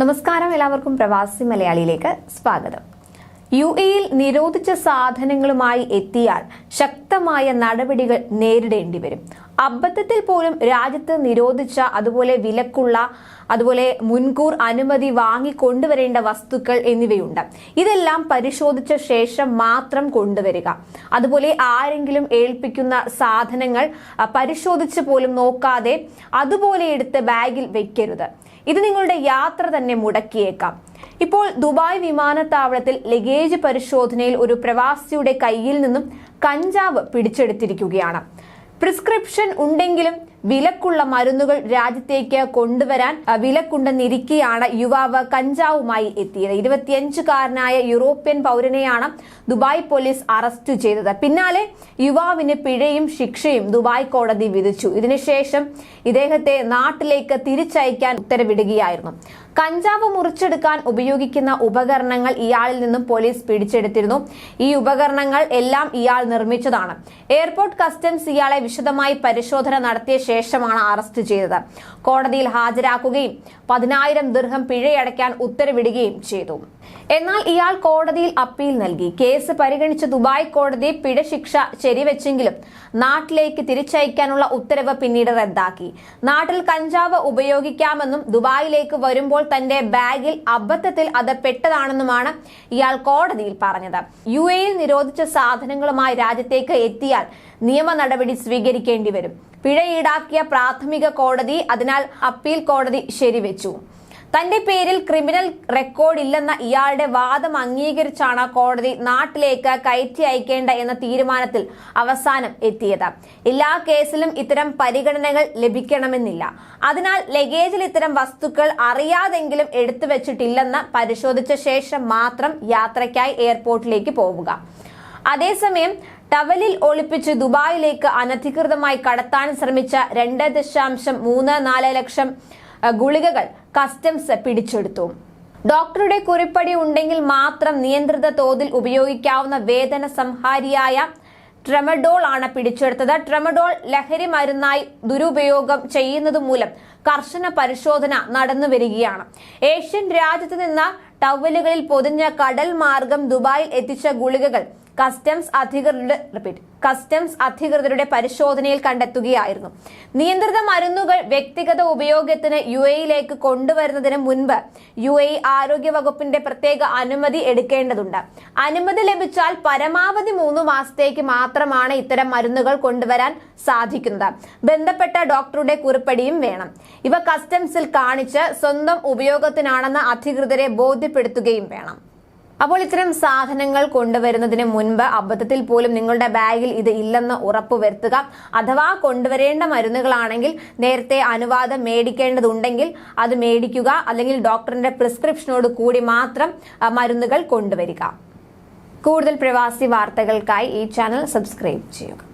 നമസ്കാരം, എല്ലാവർക്കും പ്രവാസി മലയാളിയിലേക്ക് സ്വാഗതം. യുഎഇയിൽ നിരോധിച്ച സാധനങ്ങളുമായി എത്തിയാൽ ശക്തമായ നടപടികൾ നേരിടേണ്ടി വരും. അബദ്ധത്തിൽ പോലും രാജ്യത്ത് നിരോധിച്ച അതുപോലെ വിലക്കുള്ള അതുപോലെ മുൻകൂർ അനുമതി വാങ്ങിക്കൊണ്ടുവരേണ്ട വസ്തുക്കൾ എന്നിവയുണ്ട്. ഇതെല്ലാം പരിശോധിച്ച ശേഷം മാത്രം കൊണ്ടുവരിക. അതുപോലെ ആരെങ്കിലും ഏൽപ്പിക്കുന്ന സാധനങ്ങൾ പരിശോധിച്ച് പോലും നോക്കാതെ അതുപോലെ എടുത്ത് ബാഗിൽ വെക്കരുത്. ഇത് നിങ്ങളുടെ യാത്ര തന്നെ മുടക്കിയേക്കാം. ഇപ്പോൾ ദുബായ് വിമാനത്താവളത്തിൽ ലഗേജ് പരിശോധനയിൽ ഒരു പ്രവാസിയുടെ കയ്യിൽ നിന്നും കഞ്ചാവ് പിടിച്ചെടുത്തിരിക്കുകയാണ്. പ്രിസ്ക്രിപ്ഷൻ ഉണ്ടെങ്കിലും വിലക്കുള്ള മരുന്നുകൾ രാജ്യത്തേക്ക് കൊണ്ടുവരാൻ വിലക്കുണ്ടെന്നിരിക്കെയാണ് യുവാവ് കഞ്ചാവുമായി എത്തിയത്. 25-കാരനായ യൂറോപ്യൻ പൗരനെയാണ് ദുബായ് പോലീസ് അറസ്റ്റ് ചെയ്തത്. പിന്നാലെ യുവാവിന് പിഴയും ശിക്ഷയും ദുബായ് കോടതി വിധിച്ചു. ഇതിനുശേഷം ഇദ്ദേഹത്തെ നാട്ടിലേക്ക് തിരിച്ചയക്കാൻ ഉത്തരവിടുകയായിരുന്നു. കഞ്ചാവ് മുറിച്ചെടുക്കാൻ ഉപയോഗിക്കുന്ന ഉപകരണങ്ങൾ ഇയാളിൽ നിന്നും പോലീസ് പിടിച്ചെടുത്തിരുന്നു. ഈ ഉപകരണങ്ങൾ എല്ലാം ഇയാൾ നിർമ്മിച്ചതാണ്. എയർപോർട്ട് കസ്റ്റംസ് ഇയാളെ വിശദമായി പരിശോധന നടത്തിയ ശേഷമാണ് അറസ്റ്റ് ചെയ്തത്. കോടതിയിൽ ഹാജരാക്കുകയും 10,000 ദിർഹം പിഴയടയ്ക്കാൻ ഉത്തരവിടുകയും ചെയ്തു. എന്നാൽ ഇയാൾ കോടതിയിൽ അപ്പീൽ നൽകി. കേസ് പരിഗണിച്ച ദുബായ് കോടതി പിഴ ശിക്ഷ ശരിവെച്ചെങ്കിലും നാട്ടിലേക്ക് തിരിച്ചയക്കാനുള്ള ഉത്തരവ് പിന്നീട് റദ്ദാക്കി. നാട്ടിൽ കഞ്ചാവ് ഉപയോഗിക്കാമെന്നും ദുബായിലേക്ക് വരുമ്പോൾ തന്റെ ബാഗിൽ അബദ്ധത്തിൽ അത് പെട്ടതാണെന്നുമാണ് ഇയാൾ കോടതിയിൽ പറഞ്ഞത്. യുഎഇയിൽ നിരോധിച്ച സാധനങ്ങളുമായി രാജ്യത്തേക്ക് എത്തിയാൽ നിയമ നടപടി സ്വീകരിക്കേണ്ടി വരും. പിഴ ഈടാക്കിയ പ്രാഥമിക കോടതി അതിനാൽ അപ്പീൽ കോടതി ശരിവെച്ചു. തന്റെ പേരിൽ ക്രിമിനൽ റെക്കോർഡ് ഇല്ലെന്ന ഇയാളുടെ വാദം അംഗീകരിച്ചാണ് കോടതി നാട്ടിലേക്ക് കയറ്റി അയക്കേണ്ട എന്ന തീരുമാനത്തിൽ അവസാനം എത്തിയത്. എല്ലാ കേസിലും ഇത്തരം പരിഗണനകൾ ലഭിക്കണമെന്നില്ല. അതിനാൽ ലഗേജിൽ ഇത്തരം വസ്തുക്കൾ അറിയാതെങ്കിലും എടുത്തു വെച്ചിട്ടില്ലെന്ന് പരിശോധിച്ച ശേഷം മാത്രം യാത്രയ്ക്കായി എയർപോർട്ടിലേക്ക് പോവുക. അതേസമയം ടവലിൽ ഒളിപ്പിച്ച് ദുബായിലേക്ക് അനധികൃതമായി കടത്താൻ ശ്രമിച്ച 2.34 ലക്ഷം ഗുളികകൾ കസ്റ്റംസ് പിടിച്ചെടുത്തു. ഡോക്ടറുടെ കുറിപ്പടി ഉണ്ടെങ്കിൽ മാത്രം നിയന്ത്രിത തോതിൽ ഉപയോഗിക്കാവുന്ന വേദന സംഹാരിയായ ട്രെമഡോൾ ആണ് പിടിച്ചെടുത്തത്. ട്രെമഡോൾ ലഹരി മരുന്നായി ദുരുപയോഗം ചെയ്യുന്നത് മൂലം കർശന പരിശോധന നടന്നു വരികയാണ്. ഏഷ്യൻ രാജ്യത്ത് നിന്ന് ടവലുകളിൽ പൊതിഞ്ഞ കടൽ മാർഗം ദുബായിൽ എത്തിച്ച ഗുളികകൾ കസ്റ്റംസ് അധികൃതരുടെ പരിശോധനയിൽ കണ്ടെത്തുകയായിരുന്നു. നിയന്ത്രിത മരുന്നുകൾ വ്യക്തിഗത ഉപയോഗത്തിന് യുഎഇയിലേക്ക് കൊണ്ടുവരുന്നതിന് മുൻപ് യുഎഇ ആരോഗ്യ വകുപ്പിന്റെ പ്രത്യേക അനുമതി എടുക്കേണ്ടതുണ്ട്. അനുമതി ലഭിച്ചാൽ പരമാവധി 3 മാസത്തേക്ക് മാത്രമാണ് ഇത്തരം മരുന്നുകൾ കൊണ്ടുവരാൻ സാധിക്കുന്നത്. ബന്ധപ്പെട്ട ഡോക്ടറുടെ കുറിപ്പടിയും വേണം. ഇവ കസ്റ്റംസിൽ കാണിച്ച് സ്വന്തം ഉപയോഗത്തിനാണെന്ന് അധികൃതരെ ബോധ്യപ്പെടുത്തുകയും വേണം. അപ്പോൾ ഇത്തരം സാധനങ്ങൾ കൊണ്ടുവരുന്നതിന് മുൻപ് അബദ്ധത്തിൽ പോലും നിങ്ങളുടെ ബാഗിൽ ഇത് ഇല്ലെന്ന് ഉറപ്പുവരുത്തുക. അഥവാ കൊണ്ടുവരേണ്ട മരുന്നുകളാണെങ്കിൽ നേരത്തെ അനുവാദം മേടിക്കേണ്ടതുണ്ടെങ്കിൽ അത് മേടിക്കുക. അല്ലെങ്കിൽ ഡോക്ടറിന്റെ പ്രിസ്ക്രിപ്ഷനോട് കൂടി മാത്രം മരുന്നുകൾ കൊണ്ടുവരിക. കൂടുതൽ പ്രവാസി വാർത്തകൾക്കായി ഈ ചാനൽ സബ്സ്ക്രൈബ് ചെയ്യുക.